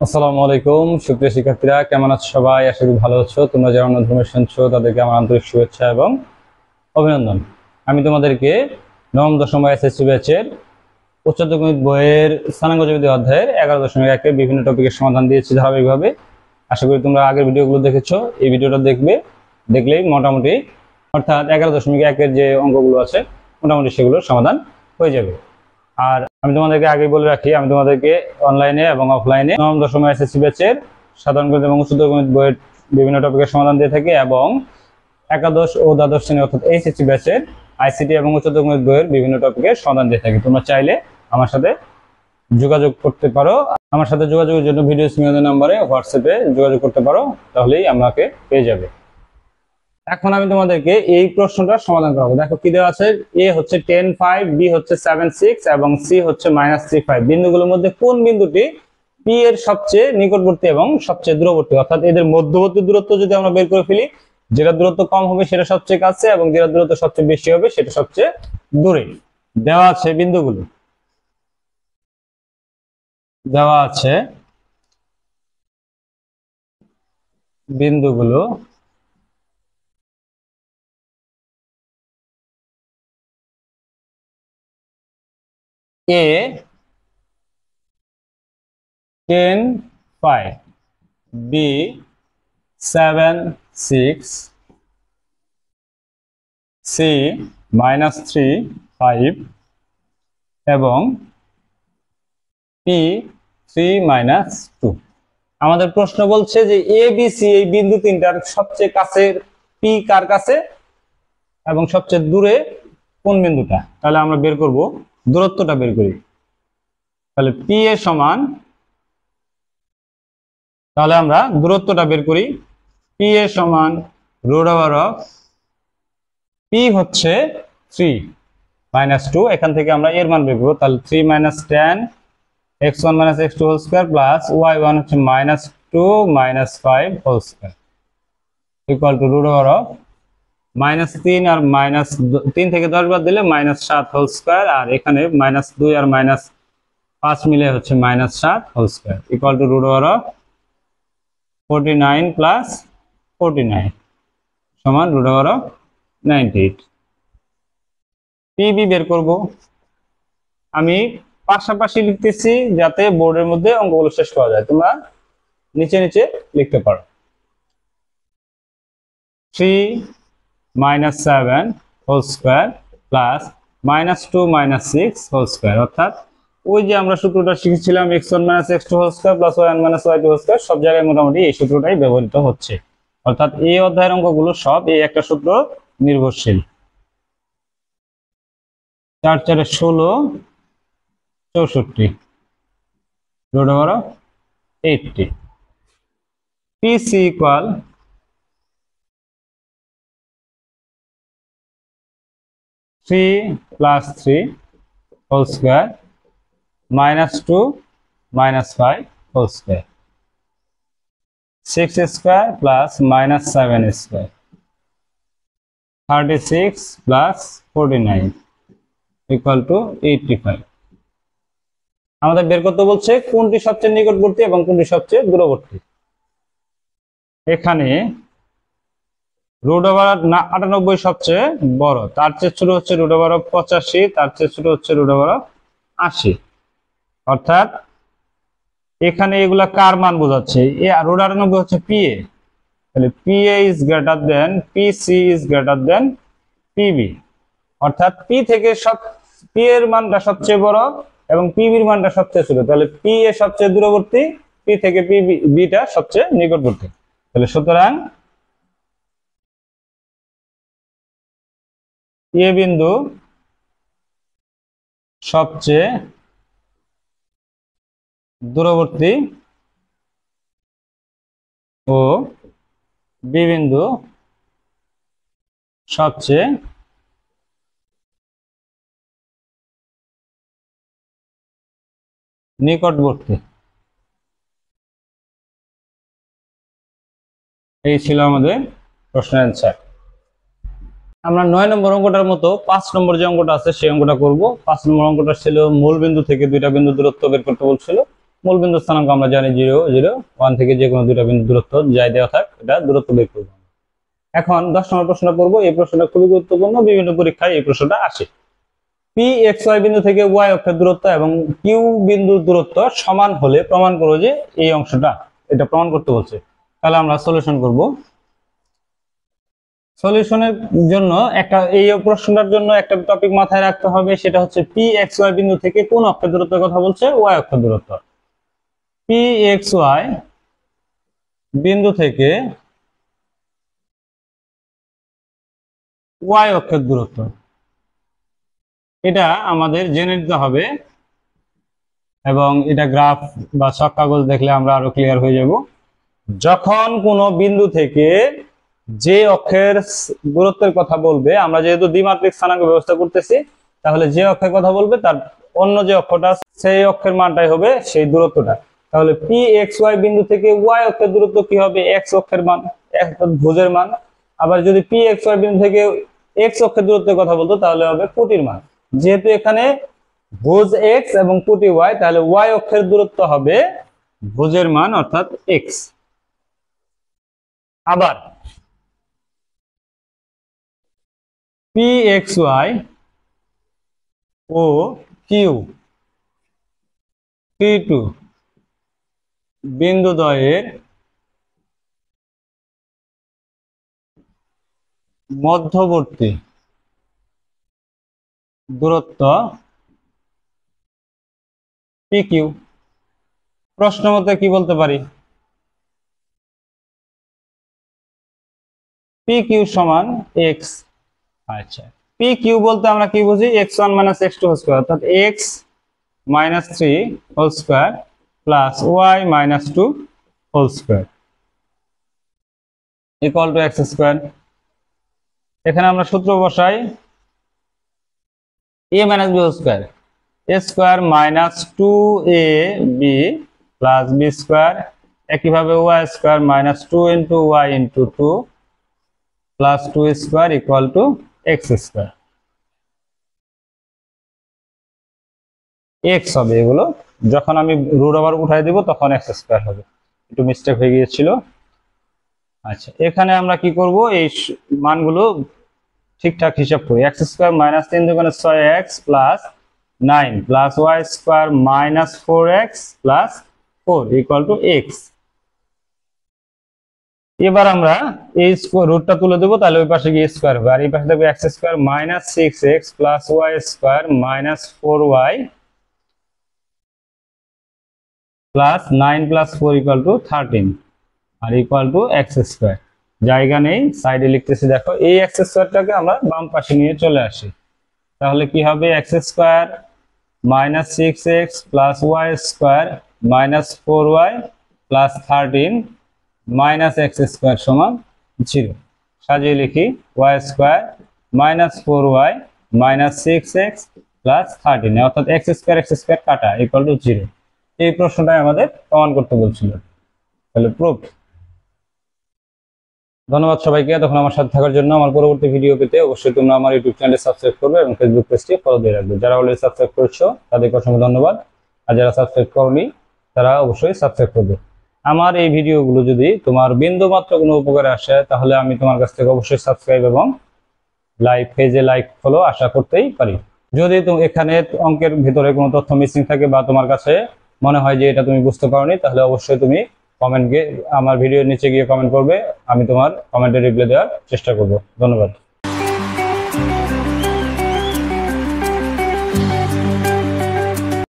আসসালামু আলাইকুম সুপ্রিয় শিক্ষার্থীরা, কেমন আছো সবাই? আশা করি ভালো আছো। তোমরা যারা নতুন শুনছো তাদেরকে আমার আন্তরিক শুভেচ্ছা এবং অভিনন্দন। আমি তোমাদেরকে নবম দশম এসএসসি ব্যাচের উচ্চতর গণিত বইয়ের স্থানাঙ্ক জ্যামিতি অধ্যায়ের 11.1 বিভিন্ন টপিকের সমাধান দিয়েছি ধারাবাহিকভাবে। আশা করি তোমরা আগের ভিডিওগুলো দেখেছো, এই ভিডিওটা দেখলেই মোটামুটি অর্থাৎ 11.1 যে অঙ্কগুলো আছে মোটামুটি সেগুলোর সমাধান হয়ে যাবে। আর আমি তোমাদেরকে আগে বলে রাখি, আমি তোমাদেরকে অনলাইনে এবং অফলাইনে নবম দশম এসএসসি ব্যাচের সাধারণ গণিত এবং উচ্চতর গণিত বইয়ের বিভিন্ন টপিকের সমাধান দিয়ে থাকি এবং একাদশ ও দ্বাদশ শ্রেণী অর্থাৎ এইচএসসি ব্যাচের আইসিটি এবং উচ্চতর গণিত বইয়ের বিভিন্ন টপিকের সমাধান দিয়ে থাকি। তোমরা চাইলে আমার সাথে যোগাযোগ করতে পারো। আমার সাথে যোগাযোগের জন্য ভিডিও স্ক্রিনের নাম্বারে হোয়াটসঅ্যাপে যোগাযোগ করতে পারো, তাহলেই আমাকে পেয়ে যাবে। এখন আমি তোমাদেরকে এই প্রশ্নটা সমাধান করাবো। দেখো কি দেওয়া আছে, এ হচ্ছে 10.5, বি হচ্ছে 7.6 এবং সি হচ্ছে -3.5। বিন্দুগুলোর মধ্যে কোন বিন্দুটি পি এর সবচেয়ে নিকটবর্তী এবং সবচেয়ে দূরবর্তী, অর্থাৎ এদের মধ্যবর্তী দূরত্ব যদি আমরা বের করে ফেলি, যেটা দূরত্ব কম হবে সেটা সবচেয়ে কাছে এবং যেটা দূরত্ব সবচেয়ে বেশি হবে সেটা সবচেয়ে দূরে। দেওয়া আছে বিন্দুগুলো, দেওয়া আছে বিন্দুগুলো এ 10.5, বি 7.6, সি -3.5 এবং পি 3-2। আমাদের প্রশ্ন বলছে যে এ বি সি এই বিন্দু তিনটার সবচেয়ে কাছের পি কার কাছে এবং সবচেয়ে দূরে কোন বিন্দুটা। তাহলে আমরা বের করব, দূরত্বটা বের করি। তাহলে পি এ সমান, তাহলে আমরা দূরত্বটা বের করি। পি এ সমান √, পি হচ্ছে 3-2, এখান থেকে আমরা এর মান বের করবো। তাহলে 3 - 10 x1 - x2 whole square plus y1 হচ্ছে -2 - 5 হোল স্কয়ার ইকুয়াল টু -3 আর -3 থেকে 10 বাদ দিলে -7 হোল স্কয়ার, আর এখানে -2 আর -5 মিলে হচ্ছে -7 whole square equal to √49 plus 49 সমান √98। পিবি বের করব। আমি পাশাপাশি লিখতেছি যাতে বোর্ডের মধ্যে অঙ্কগুলো শেষ করা যায়, তোমরা নিচে নিচে লিখতে পারো। 3 - 7 whole square plus -2 - 6 whole square, অর্থাৎ ওই যে আমরা সূত্রটা শিখেছিলাম x1 - x2 whole square plus y1 - y2 whole square, সব জায়গায় মোটামুটি এই সূত্রটাই ব্যবহৃত হচ্ছে। অর্থাৎ এই অধ্যায়ের অঙ্কগুলো সব এই একটা সূত্র নির্ভরশীল। 4 × 4 = 16, 64 √80। PC equal 3 + 3 whole square -2 - 5 whole square 6 square plus -7 square 36 plus 49 equal to 85। আমাদের বের করতে বলছে কোনটি সবচেয়ে নিকটবর্তী এবং কোনটি সবচেয়ে দূরবর্তী। এখানে √98 সবচেয়ে বড়, তার চেয়ে ছোট হচ্ছে √85, তার চেয়ে ছোট হচ্ছে √80। অর্থাৎ এখানে এগুলা কার মান বোঝাচ্ছে, এ √98 হচ্ছে পি এ, তাহলে P A is greater than PC is greater than PB. অর্থাৎ পি থেকে পি এর মানটা সবচেয়ে বড় এবং পিবির মানটা সবচেয়ে ছোট, তাহলে পি এ সবচেয়ে দূরবর্তী, পি থেকে বিটা সবচেয়ে নিকটবর্তী। তাহলে সুতরাং এ বিন্দু সবচেয়ে দূরবর্তী ও বি বিন্দু সবচেয়ে নিকটবর্তী। এই ছিল আমাদের প্রশ্নের অ্যান্সার। আমরা 9 নম্বর অঙ্কটার মতো 5 নম্বর যে অঙ্কটা আছে সেই অঙ্কটা করব। 5 নম্বর অঙ্কটা ছিল মূল বিন্দু থেকে দুইটা বিন্দু দূরত্ব বের করতে বলছিল। মূলবিন্দু স্থানাঙ্ক আমরা জানি 0 0 1 থেকে যে কোনো দুইটা বিন্দু দূরত্ব যাই দেওয়া থাক এটা দূরত্ব বের করব। এখন 10 নম্বর প্রশ্নটা করব। এই প্রশ্নটা খুবই গুরুত্বপূর্ণ, বিভিন্ন পরীক্ষায় এই প্রশ্নটা আসে। পি এক্স ওয়াই বিন্দু থেকে ওয়াই অক্ষের দূরত্ব এবং কিউ বিন্দুর দূরত্ব সমান হলে প্রমাণ করো যে এই অংশটা, এটা প্রমাণ করতে বলছে। তাহলে আমরা সলিউশন করব। সলিউশনের জন্য এই প্রশ্নটার জন্য একটা টপিক মাথায় রাখতে হবে, সেটা হচ্ছে পি এক্স ওয়াই বিন্দু থেকে কোন অক্ষের দূরত্বের কথা বলছে? ওয়াই অক্ষের দূরত্ব। পি এক্স ওয়াই বিন্দু থেকে ওয়াই অক্ষের দূরত্ব, এটা আমাদের জেনে নিতে হবে এবং এটা গ্রাফ বা ছক কাগজ দেখলে আমরা আরো ক্লিয়ার হয়ে যাব। যখন কোনো বিন্দু থেকে যে অক্ষের দূরত্বের কথা বলবে, আমরা যেহেতু দ্বিমাত্রিক স্থানাঙ্ক ব্যবস্থা করতেছি, তাহলে যে অক্ষের কথা বলবে তার অন্য যে অক্ষটা সেই অক্ষের মানটাই হবে সেই দূরত্বটা। তাহলে পি এক্স ওয়াই বিন্দু থেকে ওয়াই অক্ষের দূরত্ব কি হবে? এক্স অক্ষের মান, ভুজের মান। আবার যদি পি এক্স ওয়াই বিন্দু থেকে এক্স অক্ষের দূরত্বের কথা বলতো তাহলে হবে কোটির মান। যেহেতু এখানে ভুজ এক্স এবং কোটি ওয়াই, তাহলে ওয়াই অক্ষের দূরত্ব হবে ভুজের মান অর্থাৎ এক্স। আবার পি এক্স ওয়াই ও কিউ পি টু বিন্দুদ্বয়ের মধ্যবর্তী দূরত্ব পি কিউ। প্রশ্ন মতে কি বলতে পারি? পি কিউ সমান এক্স। আচ্ছা, পি কিউ বলতে আমরা কি বুঝি? X one minus X two whole square, অর্থাৎ X minus three whole square plus Y minus two whole square equal to x square. এখানে আমরা সূত্র বসাই, A minus B whole square, A square minus two A B plus B square, একইভাবে y square minus two into y into two plus two square equal to x square. X হবে এগুলো, যখন আমি root over উঠাই দিব তখন x square হবে, একটু মিস্টেক হয়ে গিয়েছিল। আচ্ছা, এখানে আমরা কি করব? এই মানগুলো ঠিকঠাক হিসাব করি। এক্স স্কোয়ার মাইনাস 3 দুগুণে 6x plus 9 plus y square minus 4x plus 4 equal to x. এবার আমরা এই রুটটা তুলে দেবো, তাহলে ওই পাশে গিয়ে স্কোয়ার হবে, আর এই পাশে দেখবো x square minus 6x plus y square minus 4y plus 9 plus 4 equal to 13 আর ইকুয়াল টু এক্স স্কোয়ার। জায়গা নেই, সাইডে লিখতেছি, দেখো এই এক্স স্কোয়ারটাকে আমরা বাম পাশে নিয়ে চলে আসি, তাহলে কি হবে? X square minus 6x plus y square minus 4y plus 13 minus x square সমান 0। সাজিয়ে লিখি, y square minus 4y minus 6x plus 13, অর্থাৎ এক্স স্কোয়ার কাটা ইকুয়াল টু 0। এই প্রশ্নটাই আমাদের প্রমাণ করতে বলছিল, তাহলে প্রুফ। ধন্যবাদ সবাইকে তখন আমার সাথে থাকার জন্য। আমার পরবর্তী ভিডিও পেতে অবশ্যই তোমরা আমার ইউটিউব চ্যানেলে সাবস্ক্রাইব করবে এবং ফেসবুক পেজটি ফলো দিয়ে রাখবে। যারা অলরেডি সাবস্ক্রাইব করেছো তাদেরকে অসংখ্য ধন্যবাদ, আর যারা সাবস্ক্রাইব করনি তারা অবশ্যই সাবস্ক্রাইব করবে। আমার এই ভিডিওগুলো যদি তোমার বিন্দুমাত্র কোনো উপকারে আসে তাহলে আমি তোমার কাছ থেকে অবশ্যই সাবস্ক্রাইব এবং পেজে লাইক ফলো আশা করতেই পারি। যদি তুমি এখানে অঙ্কের ভিতরে কোনো তথ্য মিসিং থাকে বা তোমার কাছে মনে হয় যে এটা তুমি বুঝতে পারোনি, তাহলে অবশ্যই তুমি আমার ভিডিওর নিচে গিয়ে কমেন্ট করবে, আমি তোমার কমেন্টে রিপ্লাই দেওয়ার চেষ্টা করব। ধন্যবাদ।